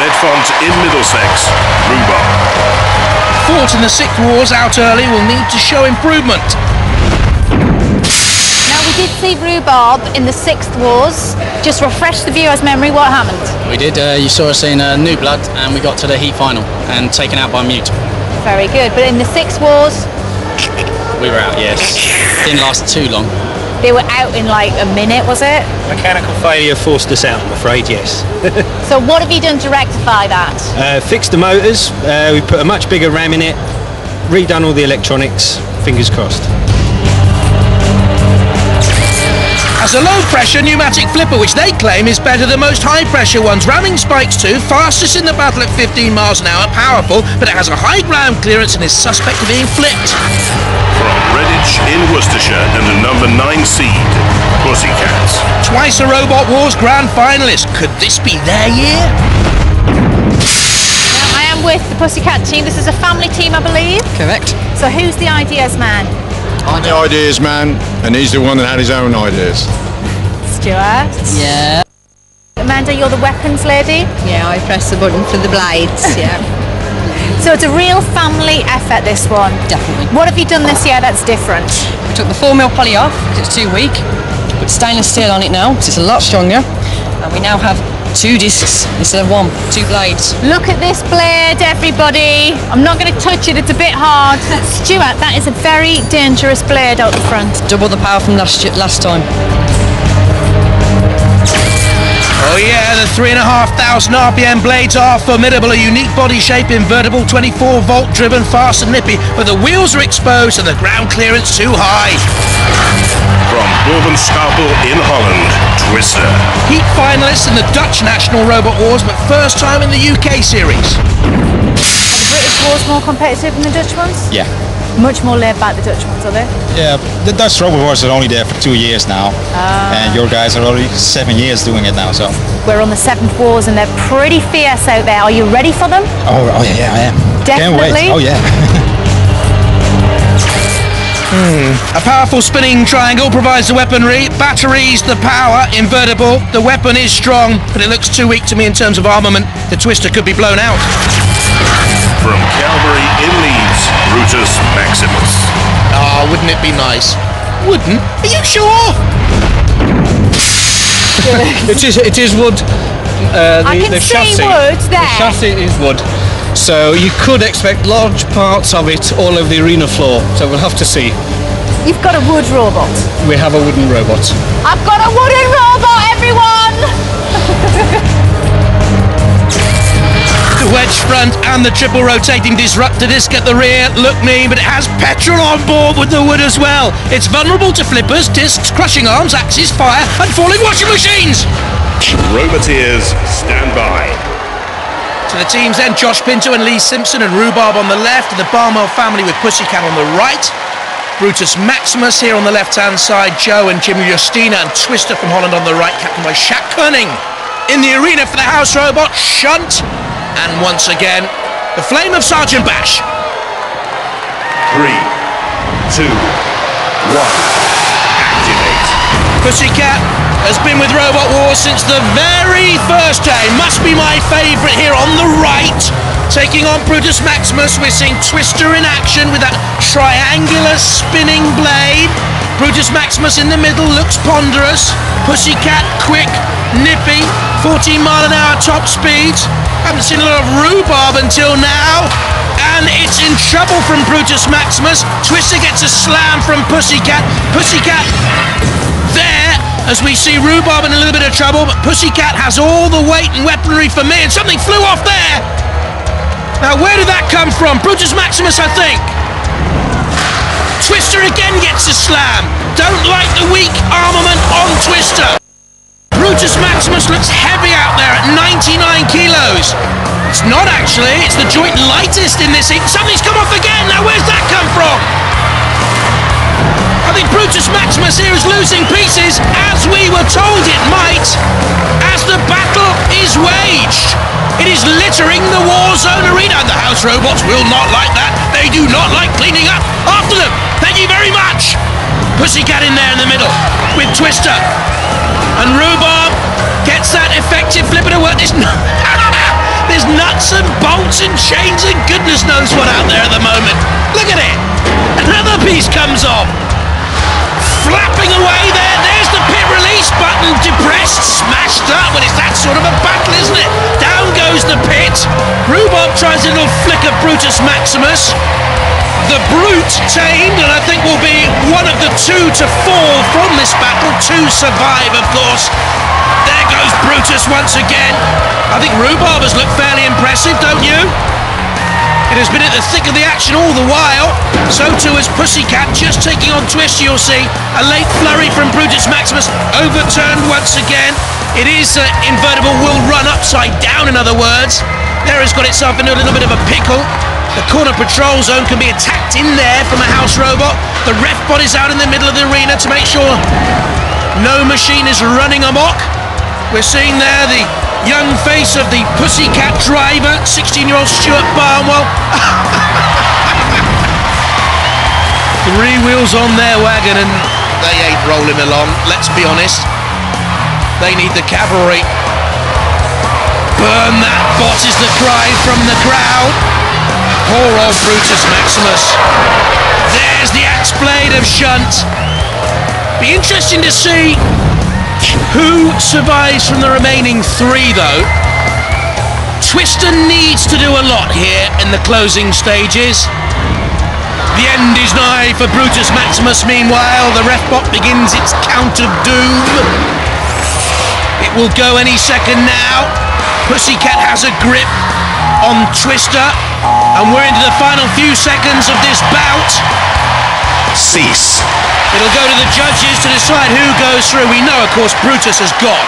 Bedfont in Middlesex, Roobarb. Fought in the 6th Wars out early will need to show improvement. Now we did see Roobarb in the 6th Wars. Just refresh the viewer's memory, what happened? We did, you saw us in New Blood and we got to the heat final and taken out by Mute. Very good, but in the 6th Wars? We were out, yes. Didn't last too long. They were out in like a minute, was it? Mechanical failure forced us out, I'm afraid, yes. So what have you done to rectify that? Fixed the motors, we put a much bigger ram in it, redone all the electronics, fingers crossed. As a low-pressure pneumatic flipper, which they claim is better than most high-pressure ones. Ramming spikes too, fastest in the battle at 15 miles an hour, powerful, but it has a high ground clearance and is suspect of being flipped. From Redditch in Worcestershire and the number 9 seed, Pussycat. Twice a Robot Wars grand finalist. Could this be their year? Now I am with the Pussycat team. This is a family team, I believe. Correct. So who's the ideas man? I'm the ideas man, and he's the one that had his own ideas. Stuart. Yeah. Amanda, you're the weapons lady. Yeah, I press the button for the blades, yeah. So it's a real family effort, this one. Definitely. What have you done this year that's different? We took the 4mm poly off because it's too weak. Put stainless steel on it now because it's a lot stronger. And we now have 2 discs instead of 1, 2 blades. Look at this blade, everybody. I'm not going to touch it, it's a bit hard. Stuart, that is a very dangerous blade out the front. Double the power from last time. Oh yeah, the 3,500 RPM blades are formidable. A unique body shape, invertible, 24-volt driven, fast and nippy, but the wheels are exposed and the ground clearance too high. From Bourbon-Stapel in Holland, Twister. Heat finalists in the Dutch National Robot Wars, but first time in the UK series. Are the British wars more competitive than the Dutch ones? Yeah. Much more laid back, the Dutch ones, are they? Yeah, the Dutch Robot Wars are only there for 2 years now. And your guys are already 7 years doing it now, so. We're on the 7th Wars and they're pretty fierce out there. Are you ready for them? Oh yeah, I am. Definitely. Can't wait. Oh yeah. A powerful spinning triangle provides the weaponry, batteries, the power, invertible. The weapon is strong, but it looks too weak to me in terms of armament. The Twister could be blown out. From Calvary in Leeds, Brutus Maximus. Ah, wouldn't it be nice? Wouldn't? Are you sure? It is wood. I can see wood there. The chassis is wood. So you could expect large parts of it all over the arena floor. So we'll have to see. You've got a wood robot. We have a wooden robot. I've got a wooden robot, everyone! The wedge front and the triple rotating disruptor disc at the rear look mean, but it has petrol on board with the wood as well. It's vulnerable to flippers, discs, crushing arms, axes, fire, and falling washing machines. Roboteers, stand by. To the teams then, Josh Pinto and Lee Simpson and Roobarb on the left, and the Barmel family with Pussycat on the right. Brutus Maximus here on the left-hand side, Joe and Jimmy Justina, and Twister from Holland on the right, captained by Shaq Cunning. In the arena for the house robot, Shunt. And once again, the flame of Sergeant Bash. 3, 2, 1, activate. Pussycat has been with Robot Wars since the very first day. Must be my favourite here on the right. Taking on Brutus Maximus, we're seeing Twister in action with that triangular spinning blade. Brutus Maximus in the middle looks ponderous. Pussycat quick, nippy, 14 mile an hour top speeds. Haven't seen a lot of Roobarb until now. And it's in trouble from Brutus Maximus. Twister gets a slam from Pussycat. Pussycat there, as we see Roobarb in a little bit of trouble, but Pussycat has all the weight and weaponry for me, and something flew off there. Now, where did that come from? Brutus Maximus, I think. Twister again gets a slam. Don't like the weak armament on Twister. Brutus Maximus looks heavy out there at 99 kilos. It's not actually, it's the joint lightest in this heat. Something's come off again. Now, where's that come from? I think Brutus Maximus here is losing pieces, as we were told it might, as the battle is waged. It is littering the war zone arena, and the house robots will not like that. They do not like cleaning up after them. Thank you very much. Pussycat in there in the middle with Twister. And Roobarb gets that effective flipper to work. There's nuts and bolts and chains and goodness knows what out there at the moment. Look at it. Another piece comes off. Flapping away there. There's the pit release button. Depressed, smashed up. Well, it's that sort of a battle, isn't it? Down goes the pit. Roobarb tries a little flick of Brutus Maximus. The Brute tamed, and I think will be one of the two to fall from this battle. Two survive, of course. There goes Brutus once again. I think Roobarb has looked fairly impressive, don't you? It has been at the thick of the action all the while. So too has Pussycat, just taking on Twist. You'll see a late flurry from Brutus Maximus, overturned once again. It is invertible, will run upside down, in other words. There has got itself into a little bit of a pickle. The corner patrol zone can be attacked in there from a house robot. The ref bot is out in the middle of the arena to make sure no machine is running amok. We're seeing there the young face of the Pussycat driver, 16-year-old Stuart Barnwell. 3 wheels on their wagon and they ain't rolling along, let's be honest. They need the cavalry. Burn that bot is the cry from the crowd. Poor old Brutus Maximus. There's the axe blade of Shunt. Be interesting to see who survives from the remaining 3, though. Twister needs to do a lot here in the closing stages. The end is nigh for Brutus Maximus. Meanwhile, the ref bot begins its count of doom. It will go any second now. Pussycat has a grip on Twister, and we're into the final few seconds of this bout. Cease. It'll go to the judges to decide who goes through. We know, of course, Brutus has gone.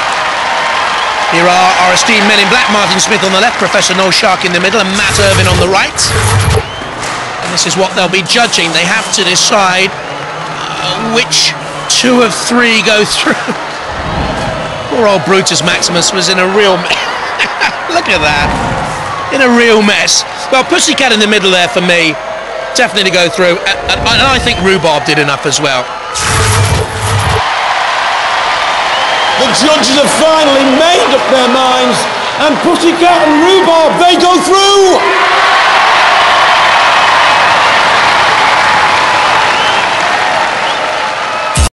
Here are our esteemed men in black, Martin Smith on the left, Professor Noel Shark in the middle, and Matt Irvin on the right. And this is what they'll be judging. They have to decide which 2 of 3 go through. Poor old Brutus Maximus was in a real mess. Look at that. In a real mess. Well, Pussycat in the middle there for me. Definitely to go through. And I think Roobarb did enough as well. The judges have finally made up their minds, and Pussycat and Roobarb, they go through!